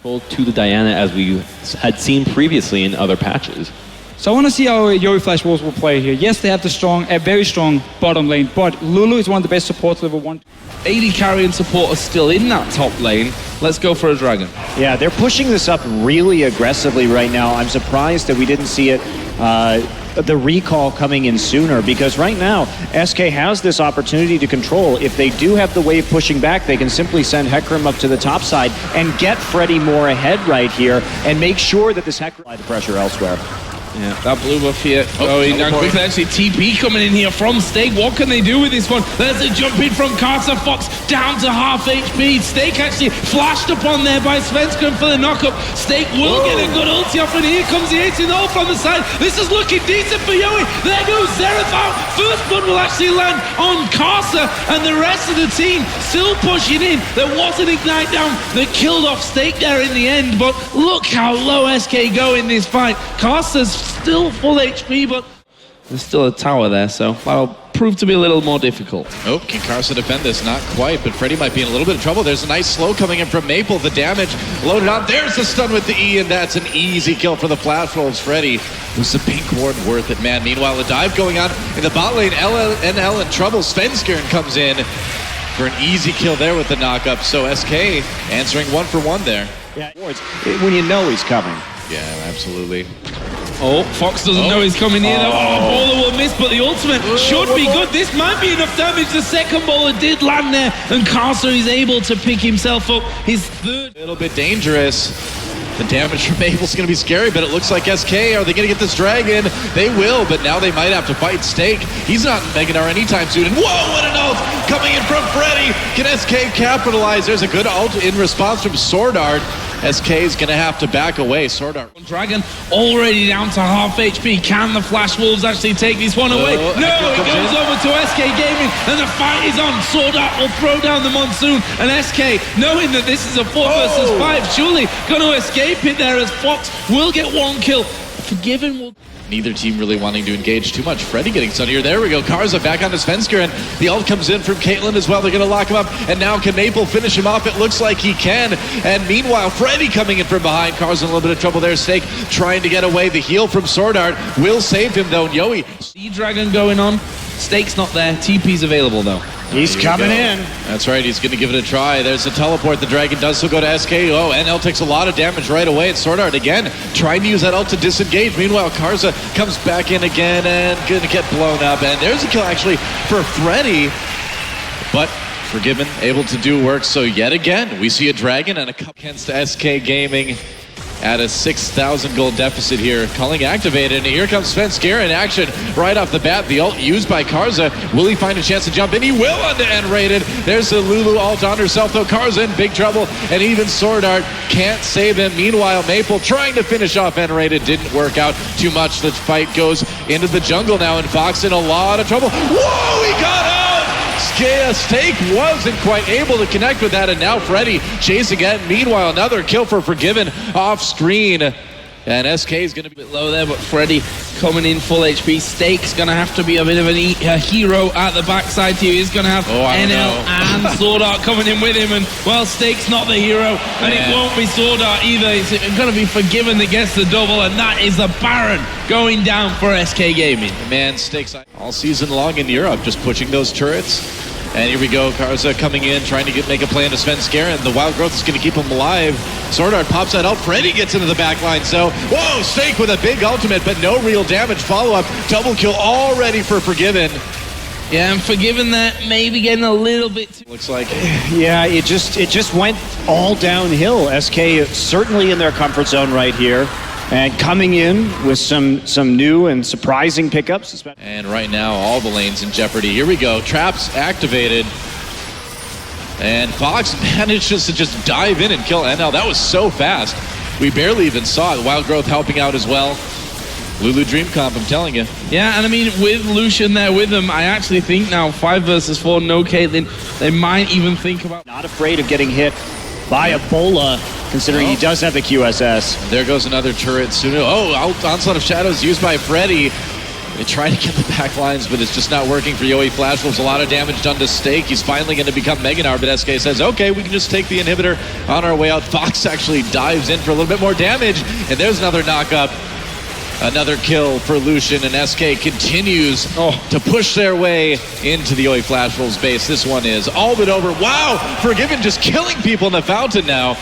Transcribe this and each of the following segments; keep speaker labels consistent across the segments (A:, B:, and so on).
A: To the Diana as we had seen previously in other patches.
B: So I want to see how Yuri Flash Wolves will play here. Yes, they have a very strong bottom lane, but Lulu is one of the best supports level 1.
C: AD carry and support are still in that top lane. Let's go for a dragon.
D: Yeah, they're pushing this up really aggressively right now. I'm surprised that we didn't see it, the recall coming in sooner, because right now SK has this opportunity to control. If they do have the wave pushing back, they can simply send Hecarim up to the top side and get Freddy more ahead right here and make sure that this Hecarim apply the pressure elsewhere.
C: Yeah, that blue buff here going down quickly. Actually, TP coming in here from Stake. What can they do with this one? There's a jump in from Carter Fox down to half HP. Stake actually flashed upon there by Svenskeren for the knockup. Stake will get a good ulti off, and here comes the 18-0 from the side. This is looking decent for Yowie. There goes Xerath out. First blood will actually land on Karsa, and the rest of the team still pushing in. There was an ignite down that killed off Stake there in the end, but look how low SK go in this fight. Karsa's still full HP, but there's still a tower there, so that'll prove to be a little more difficult.
E: Oh, can Karsa defend this? Not quite, but Freddy might be in a little bit of trouble. There's a nice slow coming in from Maple. The damage loaded on. There's the stun with the E, and that's an easy kill for the Flash Wolves. Freddy was the pink ward worth it, man. Meanwhile, the dive going on in the bot lane. NL in trouble. Svenskeren comes in for an easy kill there with the knockup. So SK answering 1 for 1 there.
D: Yeah, when you know he's coming.
E: Yeah, absolutely.
C: Oh, Fox doesn't know he's coming in. Bowler will miss, but the ultimate should be good. This might be enough damage. The second bowler did land there, and Karsa is able to pick himself up. His third.
E: A little bit dangerous. The damage from Maple's going to be scary, but it looks like SK, are they going to get this dragon? They will, but now they might have to fight Stake. He's not in Meganar anytime soon, and whoa, what an ult coming in from Freddy. Can SK capitalize? There's a good ult in response from Sword Art. SK is going to have to back away. Sword Art.
C: Dragon already down to half HP. Can the Flash Wolves actually take this one away? No, it goes over to SK Gaming, and the fight is on. Sword Art will throw down the Monsoon, and SK, knowing that this is a 4 versus 5, surely going to escape it there as Fox will get 1 kill. Forgiven will...
E: Neither team really wanting to engage too much. Freddy getting sunnier. There we go. Karsa back on his Svenskeren. The ult comes in from Caitlyn as well. They're going to lock him up. And now can Maple finish him off? It looks like he can. And meanwhile, Freddy coming in from behind. Karsa in a little bit of trouble there. Stake trying to get away. The heal from Sword Art will save him though. Yowie.
C: Sea Dragon going on. Stake's not there. TP's available though.
D: He's coming in.
E: That's right, he's going to give it a try. There's the teleport. The dragon does still go to SK. Oh, NL takes a lot of damage right away. It's Sword Art again, trying to use that ult to disengage. Meanwhile, Karsa comes back in again and going to get blown up. And there's a kill actually for Freddy. But Forgiven, able to do work. So yet again, we see a dragon and a cup against SK Gaming at a 6,000 gold deficit here. Culling activated, and here comes Svenskeren in action right off the bat. The ult used by Karsa. Will he find a chance to jump in? He will onto N-rated. There's the Lulu ult on herself, though. Karsa in big trouble, and even Sword Art can't save him. Meanwhile, Maple trying to finish off N-rated. Didn't work out too much. The fight goes into the jungle now, and Fox in a lot of trouble. Whoa, he got out! Stake wasn't quite able to connect with that, and now Freddy chasing it. Meanwhile, another kill for Forgiven off screen. And SK is going to be a bit low there, but Freddy coming in full HP. Stake's going to have to be a bit of a hero at the backside here. He's going to have NL and Sword Art coming in with him. And, well, Stake's not the hero, and it won't be Sword Art either. It's going to be Forgiven that gets the double, and that is the Baron going down for SK Gaming. Man, Stake's all season long in Europe, just pushing those turrets. And here we go, Karsa coming in, trying to make a play into Svenskeren. The Wild Growth is going to keep him alive. Sword Art pops that out. Freddy gets into the back line. So, whoa, Stake with a big ultimate, but no real damage. Follow-up, double kill already for Forgiven.
C: Yeah, and Forgiven that maybe getting a little bit too...
E: Looks like...
D: Yeah, it just went all downhill. SK certainly in their comfort zone right here. And coming in with some new and surprising pickups.
E: And right now, all the lanes in jeopardy. Here we go. Traps activated. And Fox manages to just dive in and kill NL. That was so fast. We barely even saw it. Wild Growth helping out as well. Lulu Dream Comp, I'm telling you.
C: Yeah, and I mean, with Lucian there with them, I actually think now 5 versus 4, no Caitlyn, they might even think about...
D: Not afraid of getting hit by Ebola, considering he does have the QSS.
E: There goes another turret soon. Oh, Onslaught of Shadows used by Freddy. They try to get the back lines, but it's just not working for Yoey Flash Wolves. A lot of damage done to Steak. He's finally going to become Meganar, but SK says, okay, we can just take the inhibitor on our way out. Fox actually dives in for a little bit more damage, and there's another knock-up. Another kill for Lucian, and SK continues to push their way into the Yoey Flash Wolves base. This one is all but over. Wow, Forgiven just killing people in the fountain now.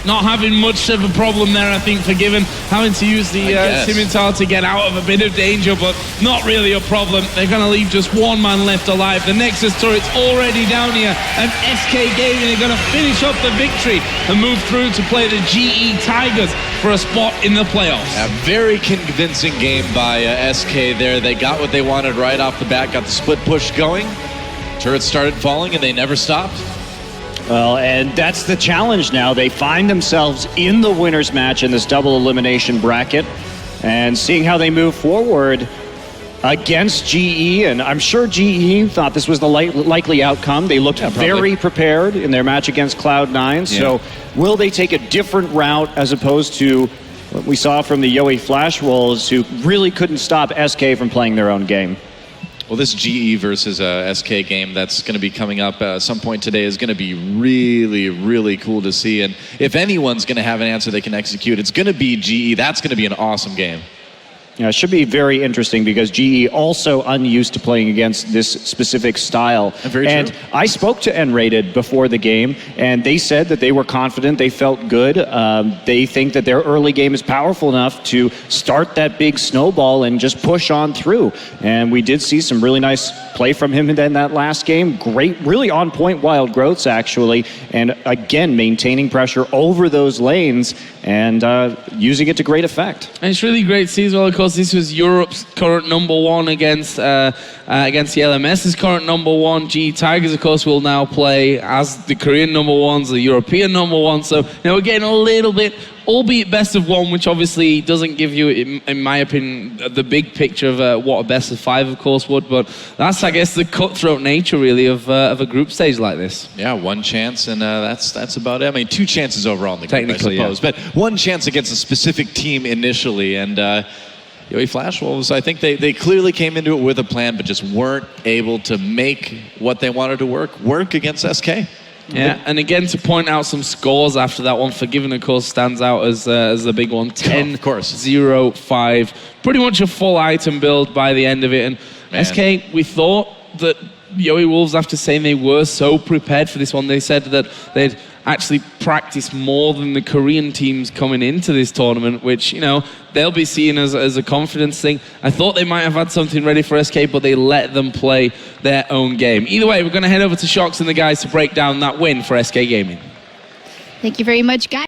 C: Not having much of a problem there, I think, Forgiven having to use the Scimitar to get out of a bit of danger, but not really a problem. They're going to leave just one man left alive. The Nexus turret's already down here, and SK Gaming are going to finish up the victory and move through to play the GE Tigers for a spot in the playoffs.
E: A very convincing game by SK there. They got what they wanted right off the bat, got the split push going. Turrets started falling, and they never stopped.
D: Well, and that's the challenge now. They find themselves in the winner's match in this double elimination bracket, and seeing how they move forward against GE, and I'm sure GE thought this was the likely outcome. They looked very prepared in their match against Cloud9, so will they take a different route as opposed to what we saw from the Yoey Flash Wolves, who really couldn't stop SK from playing their own game?
E: Well, this GE versus SK game that's going to be coming up at some point today is going to be really, really cool to see. And if anyone's going to have an answer they can execute, it's going to be GE. That's going to be an awesome game.
D: Yeah, it should be very interesting because GE also unused to playing against this specific style. And I spoke to N-Rated before the game, and they said that they were confident, they felt good. They think that their early game is powerful enough to start that big snowball and just push on through. And we did see some really nice play from him in that last game. Great, really on point wild growths, actually. And again, maintaining pressure over those lanes and using it to great effect.
C: And it's really great to see as well, of course, this was Europe's current #1 against the LMS's current #1. GE Tigers, of course, will now play as the Korean #1s, the European #1. So, we're getting a little bit, albeit best of one, which obviously doesn't give you, in my opinion, the big picture of what a best of 5, of course, would. But that's, I guess, the cutthroat nature, really, of a group stage like this.
E: Yeah, one chance, and that's about it. I mean, 2 chances overall in the group, I suppose. But one chance against a specific team initially, and Yoey Flash Wolves, I think they clearly came into it with a plan, but just weren't able to make what they wanted to work against SK.
C: Yeah, and again, to point out some scores after that one, Forgiven, of course, stands out as the big one. 10-0-5. Pretty much a full item build by the end of it. And SK, we thought that Yoey Wolves, after saying they were so prepared for this one, they said that they'd actually practiced more than the Korean teams coming into this tournament, which, they'll be seen as a confidence thing. I thought they might have had something ready for SK, but they let them play their own game. Either way, we're going to head over to Shox and the guys to break down that win for SK Gaming.
F: Thank you very much, guys.